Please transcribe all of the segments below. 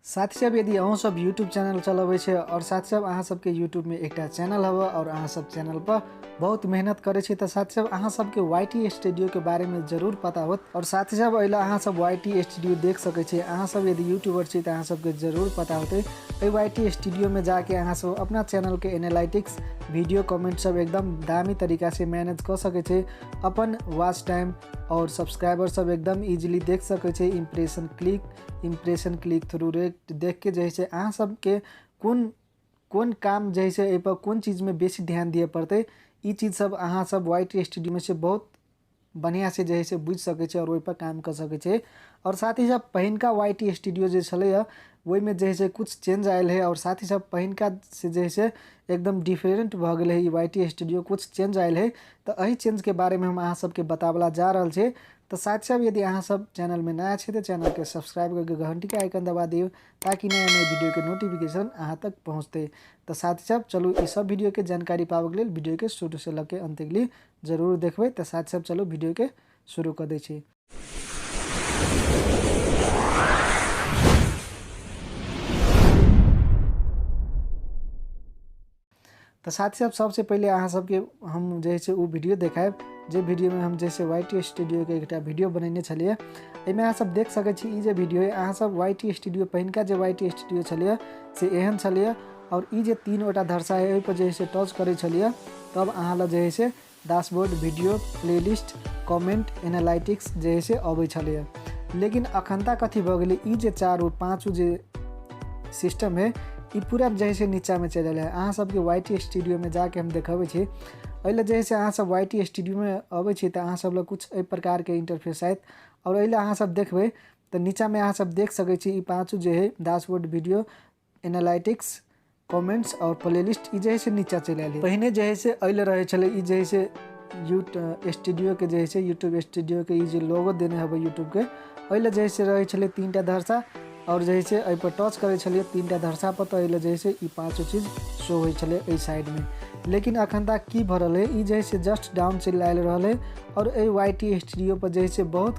साथी सब यदि अहूँ सब यूट्यूब चैनल चलबै छै और साथी सब अहाँ सबके यूट्यूब में एक चैनल हव और अहाँ सब चैनल पर बहुत मेहनत करे छी तो साथी सब अहाँ सबके YT स्टूडियो के बारे में जरूर पता होत। और साथी सब अइला अहाँ सब YT स्टूडियो देख सकै छी। अहाँ सब यदि यूट्यूबर छी तो अहाँ सबके जरूर पता होते YT स्टूडियो में जाके अहाँ सब अपना चैनल के एनालिटिक्स वीडियो कमेंट सब एकदम दामी तरीका से मैनेज कर सके छे। अपन वॉच टाइम और सब्सक्राइबर सब एकदम इजीली देख सके छे। इम्प्रेशन क्लिक थ्रू रेट देख के जैसे अहाँ सबके कौन काम जैसे ए पर कौन चीज़ में बेसी ध्यान दिए पड़ते ई चीज़ सब अहाँ सब YT स्टूडियो में से बहुत बढ़िया से जैसे बुझ सके छे और वही पर काम कर सके छे। और साथ ही सब पहिनका YT स्टूडियो जो चले वही में जैसे कुछ चेंज आयल है और साथ ही सब पहिनका से जैसे एकदम डिफरेंट भ गए है। YT स्टूडियो कुछ चेंज आयल है तो यही चेंज के बारे में हम अहाँ सबके बतावला जा रहा छे। तो साथ सब यदि अहाँ सब चैनल में नया छे तो चैनल के सब्सक्राइब करके घंटी का आइकन दबा दियो ताकि नया नया वीडियो के नोटिफिकेशन अहाँ तक पहुँचते। तो साथ सब चलो इस सब वीडियो के जानकारी पावे के लिए वीडियो के शुरू से लेके अंत तक लिए जरूर देखबे। तो साथ सब चलो वीडियो के शुरू कर दे छी। तो साथ ही सबसे पहले अहाँ सबके हम जैसे वो वीडियो देखाए जे वीडियो में हम जैसे YT स्टूडियो के एक वीडियो बनने छलिए। एमे अहाँ सब देख सके छी जे वीडियो है अहाँ सब YT स्टूडियो पहिनका जे YT स्टूडियो छलिए से एहन छलिए और ई जे तीन गोटा धरसा है ओहि पर जैसे टच करे छलिए तब अहाँ ला जैसे dashboard video playlist comment analytics जैसे अबै छलिए। लेकिन अखनता कथी भ गेलै ई जे चार पाँच जे सिस्टम है ई पूरा जैसे नीचा में चल है। अहाँ सबके YT स्टूडियो में जाके हम देखाबे छी अइला जैसे अहाँ सब YT स्टूडियो में अबै छी तो अहाँ सब ला कुछ ए प्रकार के इंटरफेस आयत और अइला अहाँ सब देखबे तो नीचा में अहाँ सब देख सकै छी ई पांचों जे है डैशबोर्ड वीडियो एनालिटिक्स कमेंट्स और प्लेलिस्ट ई जैसे नीचा चल आयल। पहिने जैसे अइला रहे छले ई जैसे यूट्यूब स्टूडियो के जैसे यूट्यूब स्टूडियो के ई जे लोगो देने हबे यूट्यूब के अइला जैसे रहे छले तीनटा धरसा और जैसे ए पर टच करे छलिए तीनटा धरसा पर तो अइला जैसे ई पांचों चीज शो होय छले ए साइड में। लेकिन अखनता की भरल है ई जैसे जस्ट डाउन चल आयल रहले और ए YT स्टूडियो पर जैसे बहुत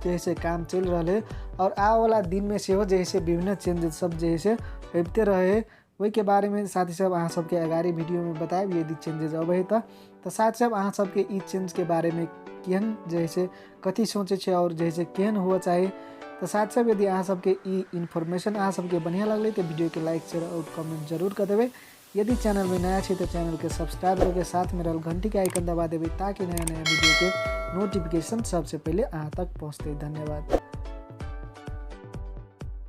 जैसे काम चल रहा है और आ वाला दिन में से हो जैसे विभिन्न चेंजेस सब जैसे होते रहे वही के बारे में साथ ही सब अहाँ सबके अगाड़ी वीडियो में बताएब यदि चेंजेस अब है तो साथ सब अहाँ सबके ई चेंज के बारे में केहन जैसे कथी सोचे छे और जैसे केहन हुआ चाहे। तो साथ सब यदि अहाँ सबके ई इन्फॉर्मेशन अहाँ सबके बढ़िया लगले तो वीडियो के लाइक शेयर और कमेंट जरूर कर देवे। यदि चैनल में नया छे तो चैनल के सब्सक्राइब करके साथ में रहल घंटी के आइकन दबा देवे ताकि नया नया वीडियो के नोटिफिकेशन सबसे पहले अहाँ तक पहुँचते। धन्यवाद।